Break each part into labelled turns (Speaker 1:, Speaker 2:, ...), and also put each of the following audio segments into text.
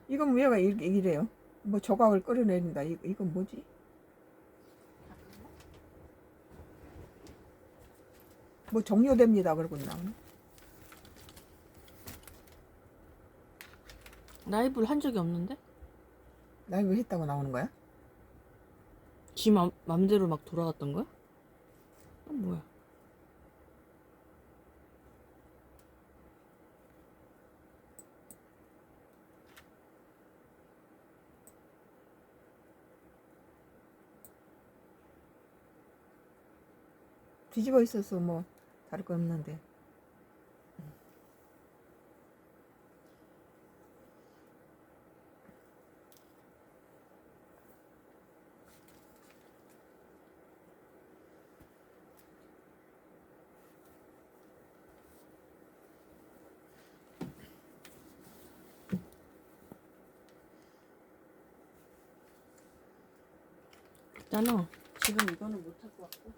Speaker 1: 이건 왜가 이래요? 뭐 조각을 끌어내린다. 이건 뭐지? 뭐 종료됩니다. 그러고 나오네.
Speaker 2: 라이브를 한 적이 없는데?
Speaker 1: 라이브 했다고 나오는 거야?
Speaker 2: 지 맘대로 막 돌아갔던 거야? 뭐야?
Speaker 1: 뒤집어 있어서 뭐 다를 거 없는데.
Speaker 2: 있잖아. 지금 이거는 못 찾고 왔고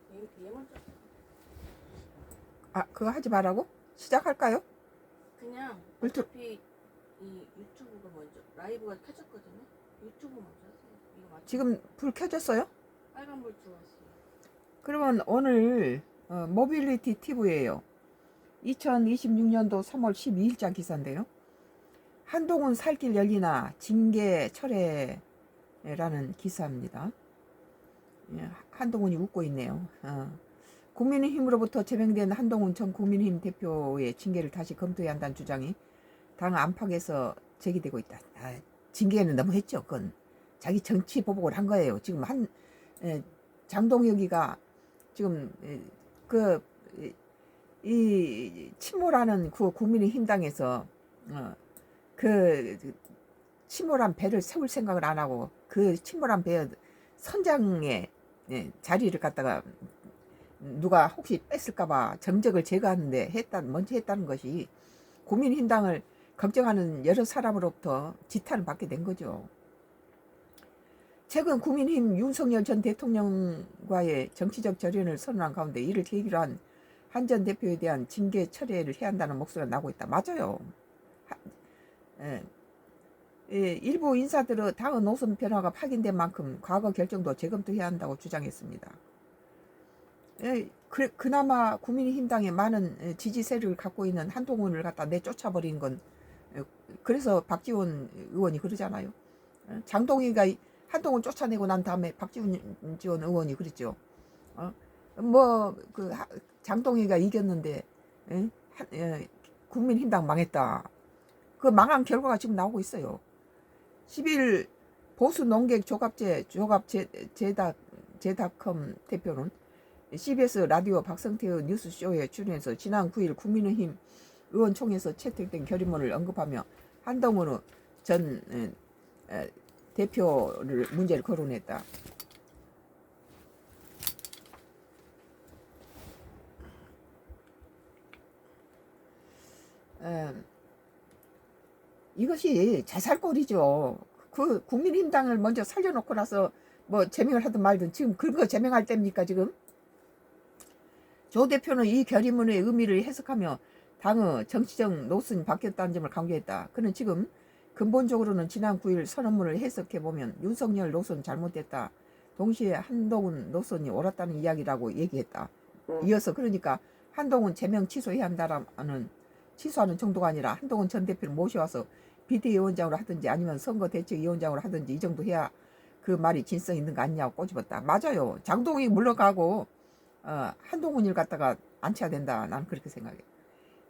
Speaker 2: 얘만 쳤어.
Speaker 1: 아, 그거 하지 말라고? 시작할까요?
Speaker 2: 그냥
Speaker 1: 물투-
Speaker 2: 어차피 이 유튜브가 먼저 라이브가 켜졌거든요. 유튜브 먼저 하세요. 이거 맞죠?
Speaker 1: 지금 불 켜졌어요?
Speaker 2: 빨간불 들어왔어요.
Speaker 1: 그러면 오늘 모빌리티 TV예요. 2026년도 3월 12일자 기사인데요. 한동훈 살길 열리나 징계 철회라는 기사입니다. 예, 한동훈이 웃고 있네요. 국민의힘으로부터 제명된 한동훈 전 국민의힘 대표의 징계를 다시 검토해야 한다는 주장이 당 안팎에서 제기되고 있다. 징계는 너무 했죠. 그건 자기 정치 보복을 한 거예요. 지금 장동혁이가 지금 이 침몰하는 그 국민의힘당에서 그 침몰한 배를 세울 생각을 안 하고 그 침몰한 배 선장의 자리를 갖다가 누가 혹시 뺐을까봐 정적을 제거하는데 먼저 했다는 것이 국민의힘당을 걱정하는 여러 사람으로부터 지탄을 받게 된 거죠. 최근 국민의힘 윤석열 전 대통령과의 정치적 절연을 선언한 가운데 이를 계기로 한 한 전 대표에 대한 징계 처리를 해야 한다는 목소리가 나오고 있다. 맞아요. 일부 인사들은 당의 노선 변화가 확인된 만큼 과거 결정도 재검토해야 한다고 주장했습니다. 그나마 국민의힘당에 많은 지지 세력을 갖고 있는 한동훈을 갖다 내쫓아버린 건 그래서 박지원 의원이 그러잖아요. 장동희가 한동훈 쫓아내고 난 다음에 박지원 의원이 그랬죠. 그 장동희가 이겼는데 국민힘당 망했다. 그 망한 결과가 지금 나오고 있어요. 10일 보수 농객 제닷컴 대표는 CBS 라디오 박성태의 뉴스쇼에 출연해서 지난 9일 국민의힘 의원총회에서 채택된 결의문을 언급하며 한동훈 전 대표를 문제를 거론했다. 이것이 자살골이죠. 그 국민힘당을 먼저 살려놓고 나서 뭐 제명을 하든 말든 지금 그거 제명할 때입니까 지금? 조 대표는 이 결의문의 의미를 해석하며 당의 정치적 노선이 바뀌었다는 점을 강조했다. 그는 지금 근본적으로는 지난 9일 선언문을 해석해보면 윤석열 노선 잘못됐다. 동시에 한동훈 노선이 옳았다는 이야기라고 얘기했다. 이어서 그러니까 한동훈 제명 취소해야 한다라는 취소하는 정도가 아니라 한동훈 전 대표를 모셔와서 비대위원장으로 하든지 아니면 선거대책위원장으로 하든지 이 정도 해야 그 말이 진성 있는 거 아니냐고 꼬집었다. 맞아요. 장동희 물러가고 한동훈을 갖다가 앉혀야 된다. 나는 그렇게 생각해.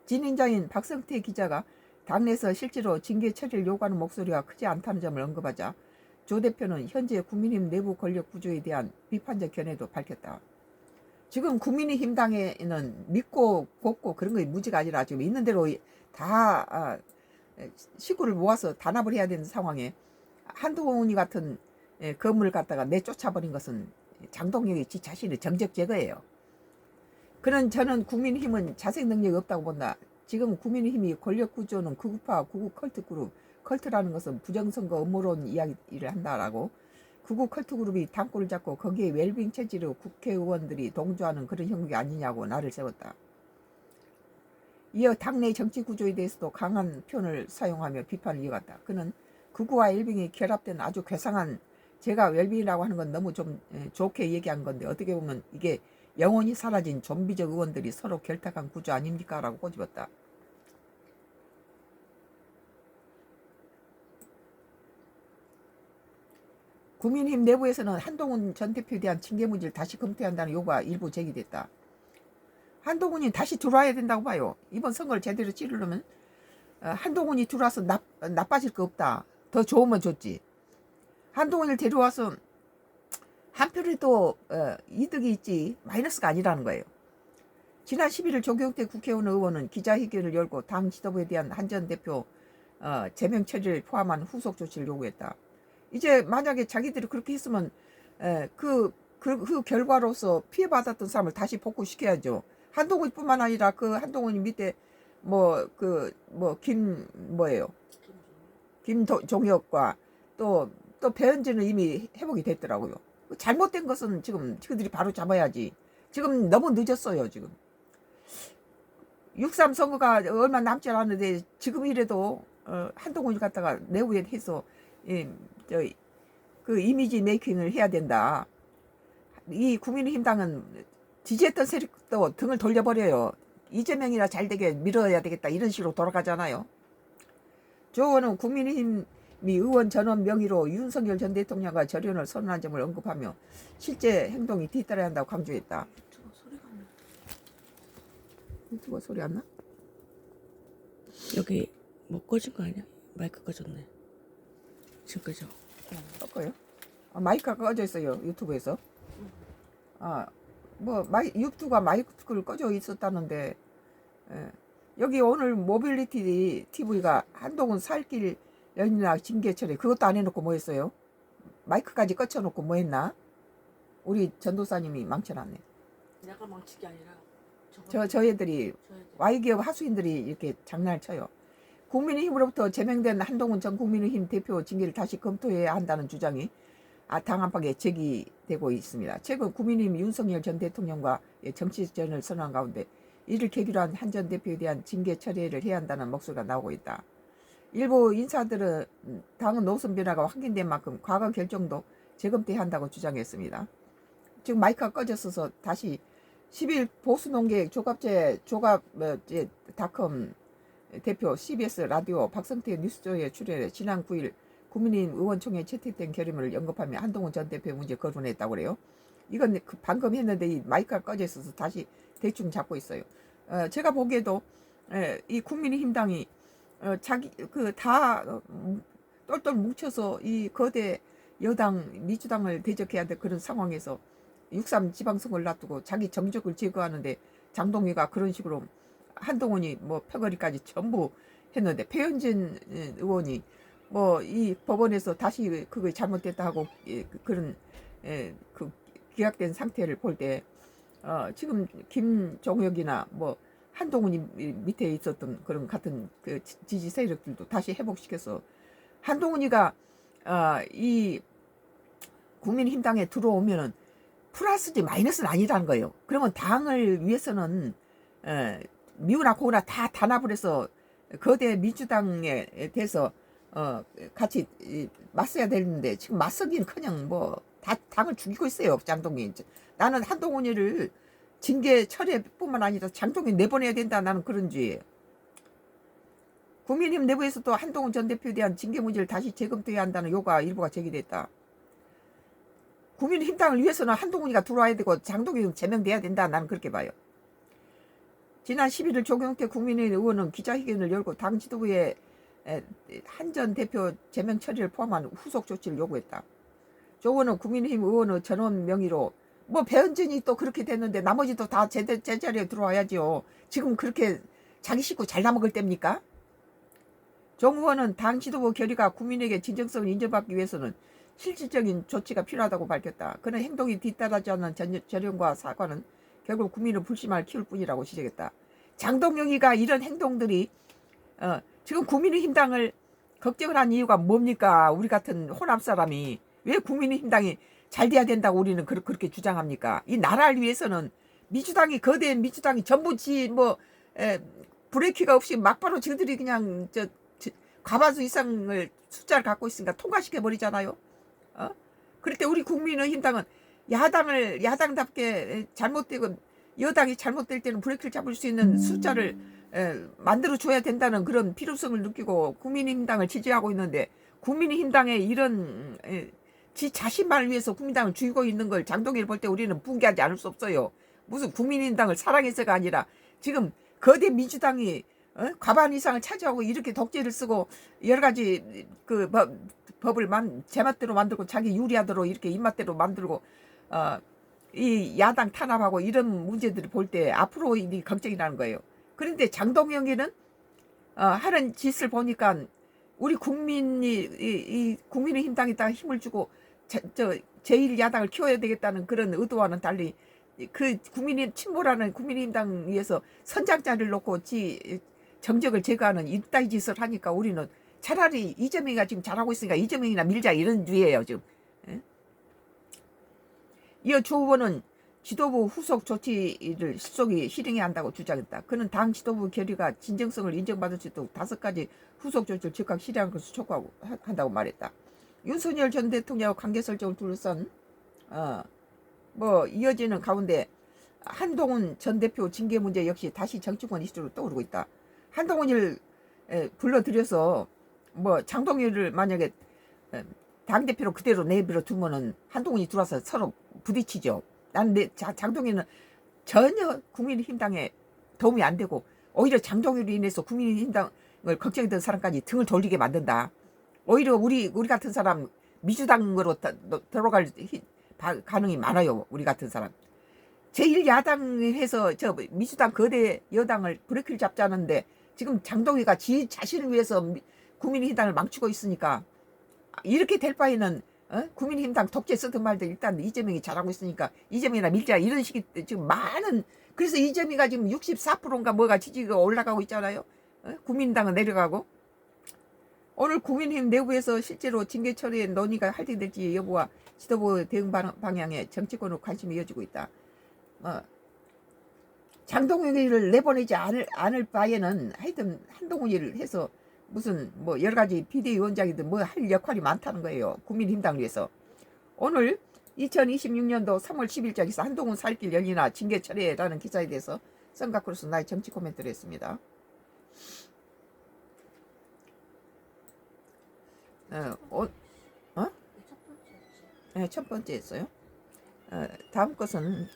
Speaker 1: 진행자인 박성태 기자가 당내에서 실제로 징계 처리를 요구하는 목소리가 크지 않다는 점을 언급하자 조 대표는 현재 국민의힘 내부 권력 구조에 대한 비판적 견해도 밝혔다. 지금 국민의힘 당에는 믿고 곱고 그런 거 무지가 아니라 지금 있는 대로 다 식구를 모아서 단합을 해야 되는 상황에 한동훈이 같은 건물을 갖다가 내쫓아버린 것은 장동혁이 지 자신의 정적 제거예요. 그는 저는 국민의힘은 자생 능력이 없다고 본다. 지금 국민의힘이 권력 구조는 극우파 구구 컬트 그룹, 컬트라는 것은 부정선거 음모론 이야기를 한다라고 구구 컬트 그룹이 당골을 잡고 거기에 웰빙 체질의 국회의원들이 동조하는 그런 형국이 아니냐고 나를 세웠다. 이어 당내 정치 구조에 대해서도 강한 표현을 사용하며 비판을 이어갔다. 그는 극우와 일병이 결합된 아주 괴상한, 제가 웰빙이라고 하는 건 너무 좀 좋게 얘기한 건데 어떻게 보면 이게 영원히 사라진 좀비적 의원들이 서로 결탁한 구조 아닙니까? 라고 꼬집었다. 국민의힘 내부에서는 한동훈 전 대표에 대한 징계 문제를 다시 검토한다는 요구가 일부 제기됐다. 한동훈이 다시 들어와야 된다고 봐요. 이번 선거를 제대로 치르려면 한동훈이 들어와서 나빠질 거 없다. 더 좋으면 좋지. 한동훈을 데려와서 한편에도 이득이 있지 마이너스가 아니라는 거예요. 지난 11일 조경태 국회의원 의원은 기자회견을 열고 당 지도부에 대한 한 전 대표 제명 처리를 포함한 후속 조치를 요구했다. 이제 만약에 자기들이 그렇게 했으면 그 결과로서 피해받았던 사람을 다시 복구시켜야죠. 한동훈뿐만 아니라 그 한동훈이 밑에 김종혁과 또 배현진은 이미 회복이 됐더라고요. 잘못된 것은 지금 그들이 바로 잡아야지. 지금 너무 늦었어요. 지금 6.3 선거가 얼마 남지 않았는데 지금 이래도 한동훈을 갖다가 내후에 해서 그 이미지 메이킹을 해야 된다. 이 국민의힘당은 지지했던 세력도 등을 돌려버려요. 이재명이나 잘되게 밀어야 되겠다 이런 식으로 돌아가잖아요. 조 의원은 국민의힘 의원 전원 명의로 윤석열 전 대통령과 절연을 선언한 점을 언급하며 실제 행동이 뒤따라야 한다고 강조했다. 유튜버 소리 안 나?
Speaker 2: 여기 뭐 꺼진 거 아니야? 마이크 꺼졌네. 지금 꺼져.
Speaker 1: 꺾어요? 마이크가 꺼져 있어요. 유튜브에서. 유튜브가 마이크를 꺼져 있었다는데 여기 오늘 모빌리티 TV가 한동훈 살길 연이나 징계 처리 그것도 안 해놓고 뭐 했어요? 마이크까지 꺼쳐놓고 뭐 했나? 우리 전도사님이 망쳐놨네.
Speaker 2: 내가 망치기 아니라
Speaker 1: 저희들이 Y기업 하수인들이 이렇게 장난을 쳐요. 국민의힘으로부터 제명된 한동훈 전 국민의힘 대표 징계를 다시 검토해야 한다는 주장이 당 안팎에 제기되고 있습니다. 최근 국민의힘 윤석열 전 대통령과 정치전을 선언한 가운데 이를 계기로 한 한 전 대표에 대한 징계 처리를 해야 한다는 목소리가 나오고 있다. 일부 인사들은 당은 노선 변화가 확인된 만큼 과거 결정도 재검토해야 한다고 주장했습니다. 지금 마이크가 꺼졌어서 다시 10일 보수농객 조갑닷컴 대표 CBS 라디오 박성태 뉴스조에 출연해 지난 9일 국민의힘 의원총회에 채택된 결의문을 언급하며 한동훈 전 대표의 문제 거론했다고 그래요. 이건 방금 했는데 이 마이크가 꺼져 있어서 다시 대충 잡고 있어요. 제가 보기에도 이 국민의힘당이 자기 다 똘똘 뭉쳐서 이 거대 여당 민주당을 대적해야 될 그런 상황에서 6.3 지방선거를 놔두고 자기 정적을 제거하는데 장동희가 그런 식으로 한동훈이 패거리까지 전부 했는데 배현진 의원이 이 법원에서 다시 그거 잘못됐다 하고 그런 그 기각된 상태를 볼 때 지금 김종혁이나 한동훈이 밑에 있었던 그런 같은 그 지지 세력들도 다시 회복시켜서 한동훈이가 이 국민의힘당에 들어오면은 플러스지 마이너스는 아니라는 거예요. 그러면 당을 위해서는 미우나 고우나 다 단합을 해서 거대 민주당에 대해서 같이 맞서야 되는데 지금 맞서기는커녕 다 당을 죽이고 있어요. 장동희. 나는 한동훈이를 징계 처리뿐만 아니라 장동희 내보내야 된다. 나는 그런 주의예요. 국민의힘 내부에서도 한동훈 전 대표에 대한 징계 문제를 다시 재검토해야 한다는 요구가 일부가 제기됐다. 국민의힘당을 위해서는 한동훈이가 들어와야 되고 장동희는 제명돼야 된다. 나는 그렇게 봐요. 지난 11일 조경태 국민의힘 의원은 기자회견을 열고 당 지도부에 한 전 대표 제명 처리를 포함한 후속 조치를 요구했다. 조 의원은 국민의힘 의원의 전원 명의로 배현진이 또 그렇게 됐는데 나머지도 다 제자리에 들어와야죠. 지금 그렇게 자기 식구 잘 나먹을 때입니까? 정 의원은 당 지도부 결의가 국민에게 진정성을 인정받기 위해서는 실질적인 조치가 필요하다고 밝혔다. 그는 행동이 뒤따르지 않는 절연과 사과는 결국 국민의 불신을 키울 뿐이라고 지적했다. 장동영이가 이런 행동들이 지금 국민의힘당을 걱정을 한 이유가 뭡니까? 우리 같은 호남 사람이 왜 국민의힘당이 잘 돼야 된다고 우리는 그렇게 주장합니까? 이 나라를 위해서는 민주당이 거대 민주당이 전부 브레이크가 없이 막바로 저들이 그냥 과반수 이상을 숫자를 갖고 있으니까 통과시켜 버리잖아요. 그럴 때 우리 국민의힘당은 야당답게 잘못되고 여당이 잘못될 때는 브레이크를 잡을 수 있는 숫자를 만들어 줘야 된다는 그런 필요성을 느끼고 국민의힘당을 지지하고 있는데, 국민의힘당의 이런 지 자신만을 위해서 국민당을 죽이고 있는 걸 장동희를 볼 때 우리는 붕괴하지 않을 수 없어요. 무슨 국민의힘당을 사랑해서가 아니라 지금 거대 민주당이 과반 이상을 차지하고 이렇게 독재를 쓰고 여러 가지 그 법을 제멋대로 만들고 자기 유리하도록 이렇게 입맛대로 만들고 이 야당 탄압하고 이런 문제들을 볼 때 앞으로 이 걱정이 나는 거예요. 그런데 장동영이는 하는 짓을 보니까 우리 국민이 이 국민의힘당에다가 힘을 주고 제1야당을 키워야 되겠다는 그런 의도와는 달리 그 국민이 침몰하는 국민의힘당 위해서 선장자를 놓고 정적을 제거하는 이따위 짓을 하니까 우리는 차라리 이재명이가 지금 잘하고 있으니까 이재명이나 밀자 이런 주의예요 지금. 이어 조 후보는 지도부 후속 조치를 실속이 실행해야 한다고 주장했다. 그는 당 지도부 결의가 진정성을 인정받을 수 있도록 5가지 후속 조치를 즉각 실행하는 것을 촉구한다고 말했다. 윤석열 전 대통령과 관계 설정을 둘러싼 이어지는 가운데 한동훈 전 대표 징계 문제 역시 다시 정치권 이슈로 떠오르고 있다. 한동훈을 불러들여서 장동희를 만약에 당대표로 그대로 내버려 두면은 한동훈이 들어와서 서로 부딪히죠. 나는 장동희는 전혀 국민의힘당에 도움이 안 되고 오히려 장동희로 인해서 국민의힘당을 걱정했던 사람까지 등을 돌리게 만든다. 오히려 우리 같은 사람 민주당으로 들어갈 가능이 많아요. 우리 같은 사람. 제1야당에서 민주당 거대 여당을 브레이크를 잡자는데 지금 장동희가 지 자신을 위해서 국민의힘당을 망치고 있으니까 이렇게 될 바에는 국민의힘당 독재 쓰든 말든 일단 이재명이 잘하고 있으니까 이재명이나 밀자 이런 식이 지금 많은, 그래서 이재명이가 지금 64%인가 뭐가 지지가 올라가고 있잖아요. 국민당은 내려가고. 오늘 국민의힘 내부에서 실제로 징계 처리에 논의가 할당될지 여부와 지도부 대응 방향에 정치권으로 관심이 이어지고 있다. 장동희를 내보내지 않을 바에는 하여튼 한동훈이를 해서 무슨 여러 가지 비대위원장이든 할 역할이 많다는 거예요. 국민의힘당을 위해서. 오늘 2026년도 3월 10일자에서 한동훈 살길 열리나 징계 처리라는 기사에 대해서 썬가크로스 나의 정치 코멘트를 했습니다. 네, 첫 번째였어요. 다음 것은